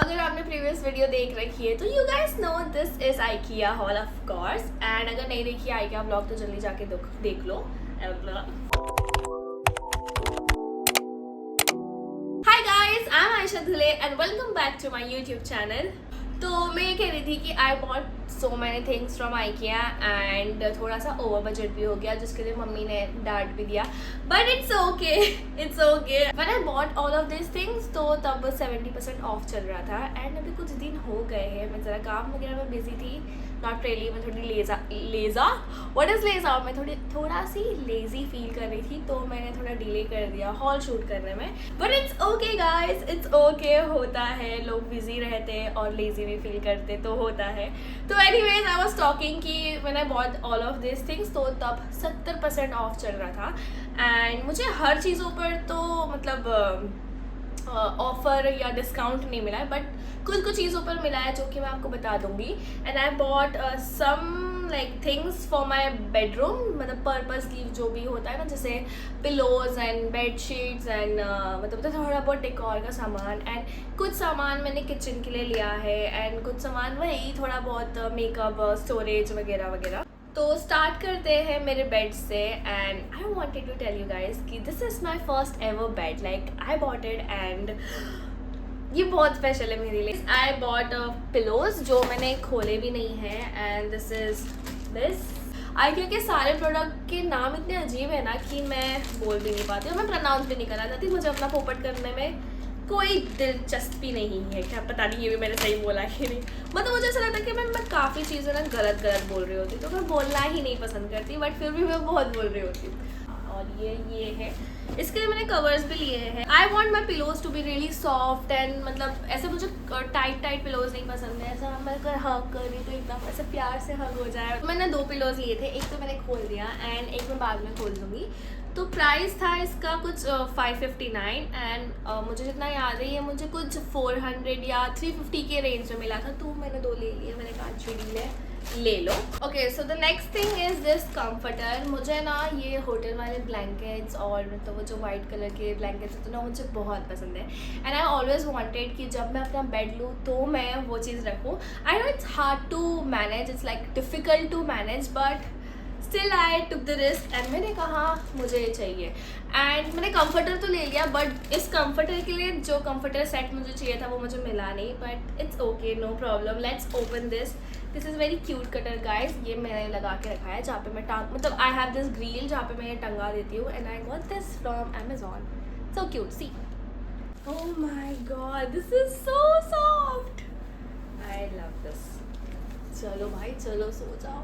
अगर आपने previous video देख रखी है तो you guys know this is IKEA haul of course, and अगर नहीं देखी आइकिया व्लॉग तो जल्दी जाके देख लो। Hi guys, I am Ayesha Dhule and welcome back to my YouTube channel. तो मैं ये कह रही थी कि I bought so many things from IKEA and थोड़ा सा ओवर बजट भी हो गया, जिसके लिए मम्मी ने डांट भी दिया, but it's okay, it's okay. When I bought all of this things तो तब 70% ऑफ चल रहा था, एंड अभी कुछ दिन हो गए हैं, मैं ज़रा काम वगैरह में बिजी थी, नॉट रियली। मैं थोड़ी लेज़ा व्हाट इज़ लेज़ा मैं थोड़ा सी लेज़ी फील कर रही थी, तो मैंने थोड़ा डिले कर दिया हॉल शूट करने में, but it's okay guys, it's okay, होता है, लोग बिजी रहते हैं और लेज़ी भी फील करते तो होता है। तो एनीवेज आई वाज टॉकिंग कि when I bought all of this things तो तब 70% ऑफ चल रहा था, एंड मुझे हर चीज़ों पर तो मतलब ऑफर या डिस्काउंट नहीं मिला है, बट कुछ चीज़ों पर मिला है जो कि मैं आपको बता दूंगी। And I bought some like things for my bedroom, मतलब पर्पसली जो भी होता है ना, जैसे pillows and bed sheets and मतलब थोड़ा बहुत डेकोर का सामान, एंड कुछ सामान मैंने किचन के लिए लिया है, एंड कुछ सामान वही थोड़ा बहुत मेकअप स्टोरेज वगैरह वगैरह। तो स्टार्ट करते हैं मेरे बेड से, and I wanted to tell you guys कि this is my first ever bed, like I bought it and ये बहुत स्पेशल है मेरे लिए। आई बॉट पिलोज जो मैंने खोले भी नहीं है, and this is this IKEA के सारे प्रोडक्ट के नाम इतने अजीब है ना कि मैं बोल भी नहीं पाती और मैं प्रोनाउंस भी नहीं करना चाहती, मुझे अपना पोपट करने में कोई दिलचस्पी नहीं है। क्या पता नहीं ये भी मैंने सही बोला कि नहीं, मतलब मुझे ऐसा लगता है कि मैं काफ़ी चीज़ें ना गलत बोल रही होती, तो मैं बोलना ही नहीं पसंद करती, बट फिर भी मैं बहुत बोल रही होती हूँ। और ये है, इसके लिए मैंने कवर्स भी लिए हैं। I want my pillows to be really soft, and मतलब ऐसे मुझे टाइट पिलोज नहीं पसंद है, ऐसा मैं अगर हग कर रही तो एकदम ऐसे प्यार से हग हो जाए। मैंने 2 पिलोज लिए थे, एक तो मैंने खोल दिया एंड एक मैं बाद में खोल दूँगी। तो प्राइस था इसका कुछ 559, एंड मुझे जितना याद है ये मुझे कुछ 400 या 350 के रेंज में मिला था, तो मैंने 2 ले लिए। मैंने कहा अच्छी डील है, ले लो। Okay, so the next thing is this comforter. मुझे ना ये होटल वाले ब्लैंकेट्स और मतलब वो जो वाइट कलर के ब्लैंकेट्स होते हैं ना, मुझे बहुत पसंद है, एंड आई ऑलवेज वांटेड कि जब मैं अपना बेड लूँ तो मैं वो चीज़ रखूँ। I know it's hard to manage, it's like difficult to manage, but still I took the risk and मैंने कहा मुझे ये चाहिए, एंड मैंने कंफर्टर तो ले लिया, बट इस कंफर्टर के लिए जो कंफर्टर सेट मुझे चाहिए था वो मुझे मिला नहीं, but it's okay, no problem. Let's open this. This is very cute cutter guys. ये मैंने लगा के रखा है जहाँ पे मैं मतलब आई हैव दिस ग्रिल जहाँ पे मैं ये टंगा देती हूँ, and I got this from Amazon. So cute, see. Oh my god, this is so soft, I love this. चलो भाई चलो, सो जाओ।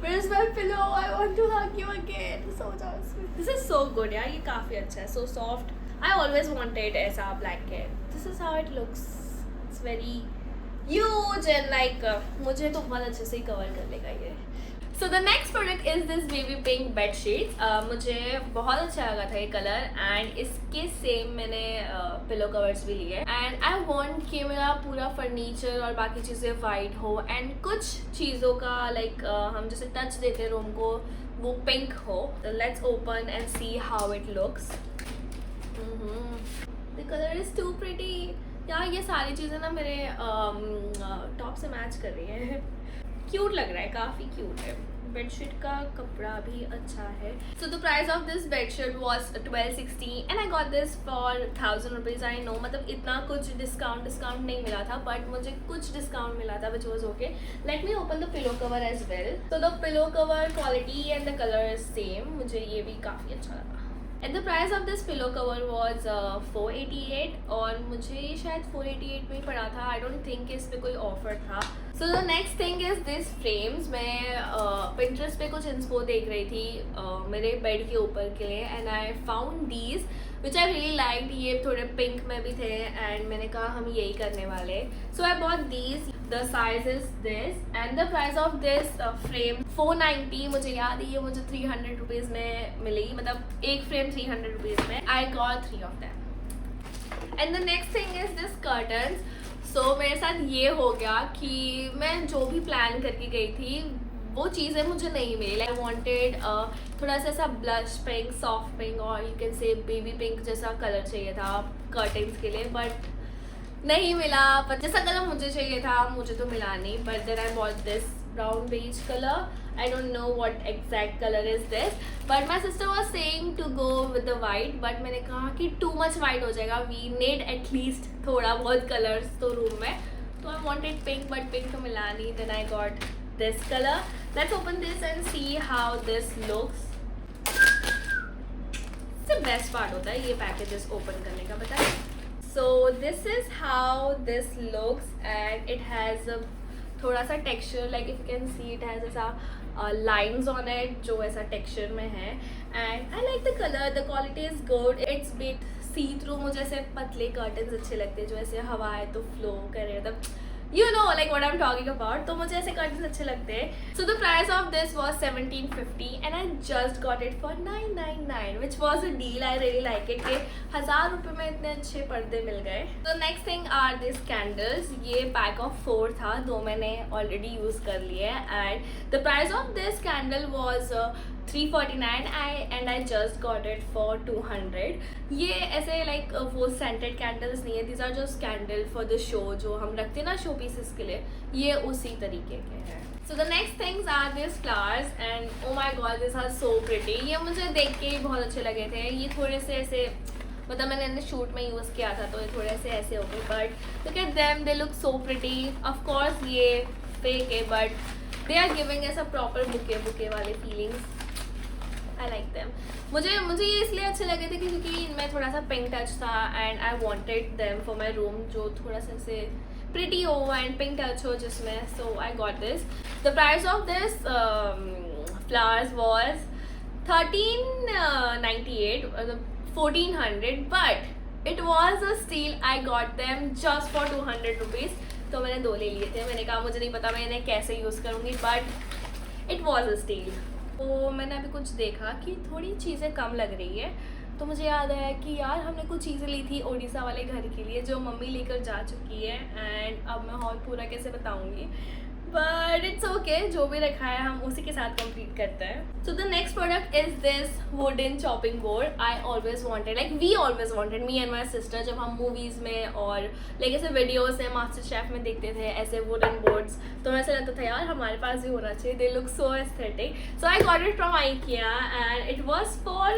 Where is my pillow? I want to hug you again. सो जाओ इसमें। This is so good यार, ये काफ़ी अच्छा है, so soft. I always wanted ऐसा blanket. This is how it looks. It's very huge and like मुझे तो बहुत अच्छे से ही कवर कर लेगा ये। So the next product is this baby pink bed sheets. मुझे बहुत अच्छा लगा था ये कलर, एंड इसके सेम मैंने पिलो कवर्स भी लिए, एंड आई वांट कि मेरा पूरा फर्नीचर और बाकी चीज़ें वाइट हो, एंड कुछ चीज़ों का लाइक हम जैसे टच देते हैं रूम को वो पिंक हो। Let's open and see how it looks. The colour is too pretty यार, ये सारी चीज़ें ना मेरे टॉप से मैच कर रही हैं। क्यूट लग रहा है, काफ़ी क्यूट है। बेडशीट का कपड़ा भी अच्छा है। So the price of this bedsheet was 1260 and I got this for 1000 rupees. I know मतलब इतना कुछ डिस्काउंट नहीं मिला था, बट मुझे कुछ डिस्काउंट मिला था which was okay. Let me open the pillow cover as well. So the pillow cover quality and the colour is same, मुझे ये भी काफ़ी अच्छा लगा। And the price of this pillow cover was 488, और मुझे शायद 488 में ही पड़ा था। आई डोंट थिंक इस पे कोई ऑफर था। सो the next thing is this frames. मैं पिंटरेस्ट पे कुछ इंस्पो देख रही थी मेरे बेड के ऊपर के लिए, and I found these which I really like. ये थोड़े पिंक में भी थे, एंड मैंने कहा हम यही करने वाले। So I bought these. The size is this, and the price of this frame 490। मुझे याद है ये मुझे 300 रुपीज़ में मिली, मतलब एक फ्रेम 300 रुपीज़ में। I got 3 of them. And the next thing is this curtains. So मेरे साथ ये हो गया कि मैं जो भी प्लान करके गई थी वो चीज़ें मुझे नहीं मिली। आई वॉन्टेड थोड़ा सा ऐसा ब्लश पिंक, सॉफ्ट पिंक और you can say baby pink जैसा कलर चाहिए था कर्टन्स के लिए, बट नहीं मिला, पर जैसा कलर मुझे चाहिए था मुझे तो मिला नहीं. But then I bought this brown beige color. I don't know what exact color is this, but my sister was saying to go with the white, but मैंने कहा कि too much white हो जाएगा, we need at least थोड़ा बहुत colors तो room में. So I wanted pink, but pink तो मिला नहीं. Then I got this color. Let's open this and see how this looks. सबसे बेस्ट पार्ट होता है ये पैकेजेस ओपन करने का, पता है. So this is how this looks and it has a थोड़ा सा texture, like if you can see it has ऐसा लाइन्स ऑन इट जो ऐसा टेक्सचर में है. And I like the colour, the quality is good. It's bit see through. मुझे ऐसे पतले कर्टन्स अच्छे लगते हैं जो ऐसे हवा है तो फ्लो करे, मतलब you know like what I'm talking about. तो मुझे ऐसे कर्टन्स अच्छे लगते हैं. So the price of this was 1750 and I just got it for 999 which was a deal. I really like it कि 1000 रुपये में इतने अच्छे पर्दे मिल गए. So next thing are these candles. ये पैक ऑफ 4 था, 2 मैंने ऑलरेडी यूज़ कर लिए. And the price of this candle was 349 and I just got it for 200. ये ऐसे लाइक वो सेंटेड कैंडल्स नहीं है. These are just candle for the show जो हम रखते हैं ना शो पीसेस के लिए. ये उसी तरीके के हैं. So the next things are this flowers and oh my god this are so pretty. ये मुझे देख के बहुत अच्छे लगे थे. ये थोड़े से ऐसे, मतलब मैंने शूट में यूज़ किया था तो ये थोड़े से ऐसे हो गए. But look at them, they look so pretty. Of course ये फेक है बट दे आर गिविंग ऐसा प्रॉपर बुके वाले फीलिंग्स. I like them. मुझे ये इसलिए अच्छे लगे थे क्योंकि इनमें थोड़ा सा पिंक टच था and I wanted them for my room जो थोड़ा सा ऐसे प्रिटी हो एंड पिंक टच हो जिसमें. So I got this. The price of this flowers was 1398, 1400, but it was a steal. I got them just for 200 rupees. तो मैंने 2 ले लिए थे. मैंने कहा मुझे नहीं पता मैं इन्हें कैसे यूज़ करूँगी but it was a steel. तो मैंने अभी कुछ देखा कि थोड़ी चीज़ें कम लग रही है तो मुझे याद आया कि यार हमने कुछ चीज़ें ली थी ओडिशा वाले घर के लिए जो मम्मी लेकर जा चुकी है. एंड अब मैं हॉल पूरा कैसे बताऊंगी बट इट्स ओके. जो भी रखा है हम उसी के साथ कंप्लीट करते हैं. So the next product is this wooden chopping board. I always wanted, like we always wanted, me and my sister, जब हम मूवीज़ में और लाइक ऐसे वीडियोस में मास्टर शेफ में देखते थे ऐसे वुडन बोर्ड्स तो ऐसा लगता था यार हमारे पास भी होना चाहिए. They look so aesthetic. So I got it from IKEA and it was for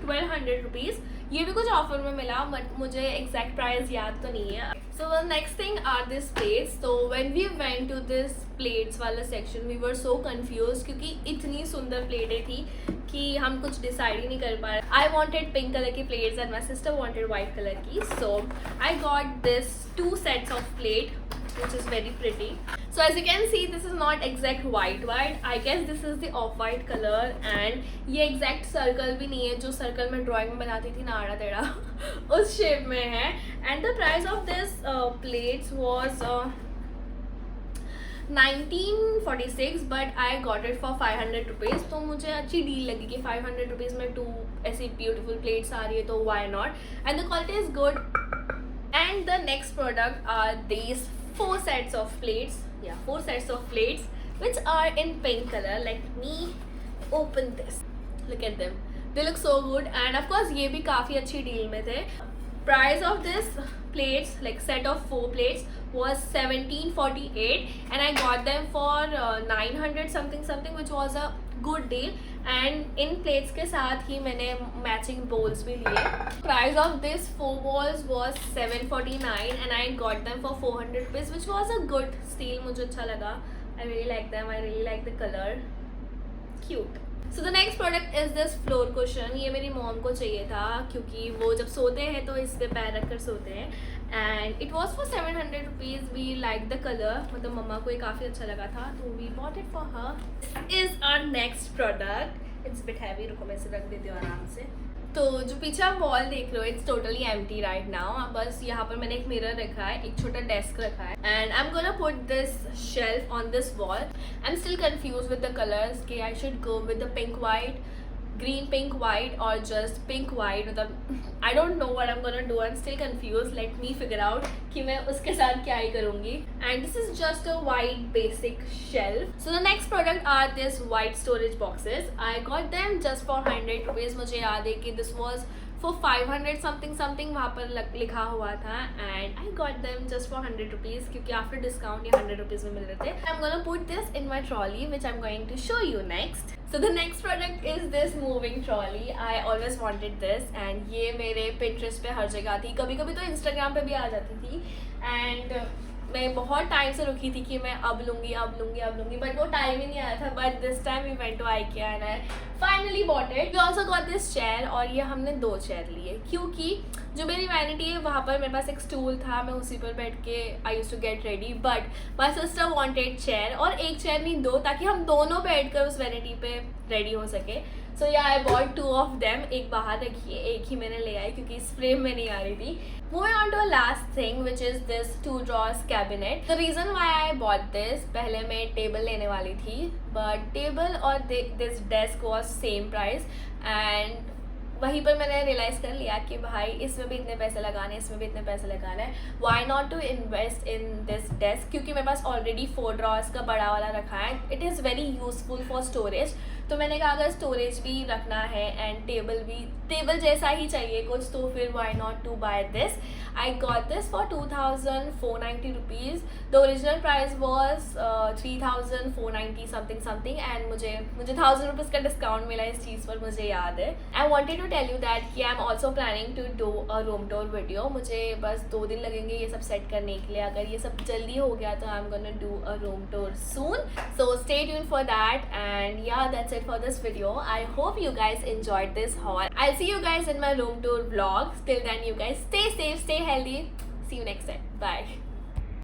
1200 rupees. ये भी कुछ ऑफर में मिला बट मुझे एग्जैक्ट प्राइस याद तो नहीं है. So the next thing are this plates. So when we went to this plates वाला section we were so confused क्योंकि इतनी सुंदर प्लेटें थी कि हम कुछ डिसाइड ही नहीं कर पा रहे. I wanted pink color की plates and my sister wanted white color की. So I got this 2 sets of plate which is very pretty. So as you can see this is not exact white. I guess this is the off-white color and ये exact circle भी नहीं है जो circle में drawing में बनाती थी ना आड़ा टेढ़ा उस shape में है. And the price of this plates was 1946 but I got it for 500 rupees. तो मुझे अच्छी डील लगी कि 500 rupees में 2 ऐसी beautiful plates आ रही है तो why not. And the quality is good. And the next product are these 4 sets of plates. Yeah, 4 sets of plates which are in pink color. Let me open this. Look at them. They look so good and of course ये भी काफ़ी अच्छी deal में थे. Price of this plates, like set of 4 plates, was 1748 and I got them for 900 something which was a good deal. And in plates के साथ ही मैंने matching bowls भी लिए. Price of this 4 bowls was 749 and I got them for 400 rupees which was a good steal. मुझे अच्छा लगा. I really like them. I really like the color. Cute. So the next product is this floor cushion. ये मेरी mom को चाहिए था क्योंकि वो जब सोते हैं तो इस पे पैर रख कर सोते हैं. And it was for 700 rupees. We like the color. मतलब मम्मा को ये काफ़ी अच्छा लगा था तो we bought it for her. This is our next product. It's a bit heavy. रुको मैं इसे रख देती हूँ आराम से. तो जो पीछे आप वॉल देख रहे हो it's totally empty right now. बस यहाँ पर मैंने एक मिरर रखा है, एक छोटा डेस्क रखा है and I am gonna put this shelf on this wall. I am still confuse with the colours कि I should go with the pink white, green pink white or just pink white. मतलब I don't know what I'm gonna do. I'm still confused. Let me figure out कि मैं उसके साथ क्या ही करूँगी. And this is just a white basic shelf. So the next product are this white storage boxes. I got them just for 100 rupees. मुझे याद है कि this was फॉर 500 समथिंग वहाँ पर लिखा हुआ था, and I got them just for 100 rupees, क्योंकि आफ्टर डिस्काउंट ये 100 रुपीज़ में मिल रहे थे. I am gonna put this in my trolley which I am going to show you next. So the next product is this moving trolley. I always wanted this, and ये मेरे Pinterest पे हर जगह थी, कभी कभी तो Instagram पे भी आ जाती थी, and मैं बहुत टाइम से रुकी थी कि मैं अब लूँगी बट वो टाइम ही नहीं आया था. But this time we went to IKEA and I finally bought it. We also got this chair, और ये हमने 2 चेयर लिए, क्योंकि जो मेरी वैनिटी है वहाँ पर मेरे पास एक स्टूल था, मैं उसी पर बैठ के I use to get ready. But my sister wanted chair, और एक चेयर नहीं 2, ताकि हम दोनों बैठ कर उस वैनिटी पे रेडी हो सके. सो या आई बॉट 2 ऑफ देम. एक बाहर रखी है, एक ही मैंने ले आई क्योंकि इस फ्रेम में नहीं आ रही थी. Moving on to a last thing, which is this 2 drawers cabinet. The reason why I bought this, पहले मैं टेबल लेने वाली थी, but टेबल और this desk was same price, and वहीं पर मैंने रियलाइज़ कर लिया कि भाई इसमें भी इतने पैसे लगाने, इसमें भी इतने पैसे लगाना है, why not to invest in this desk, क्योंकि मेरे पास ऑलरेडी 4 ड्रॉर्स का बड़ा वाला रखा है. It is very useful for storage. तो मैंने कहा अगर स्टोरेज भी रखना है एंड टेबल जैसा ही चाहिए कुछ, तो फिर why not to buy this. I got this for 2490 rupees. The original price was 3490 something, and मुझे 1000 रुपीज़ का डिस्काउंट मिला इस चीज़ पर, मुझे याद है. I wanted to tell you that कि I am also planning to do a room tour video. मुझे बस 2 दिन लगेंगे ये सब सेट करने के लिए. अगर ये सब जल्दी हो गया तो आई am gonna do a room tour soon. So stay tuned for that, and yeah, that's it for this video. I hope you guys enjoyed this haul. I'll see you guys in my room tour vlog. Till then, you guys stay safe, stay healthy. See you next time. Bye.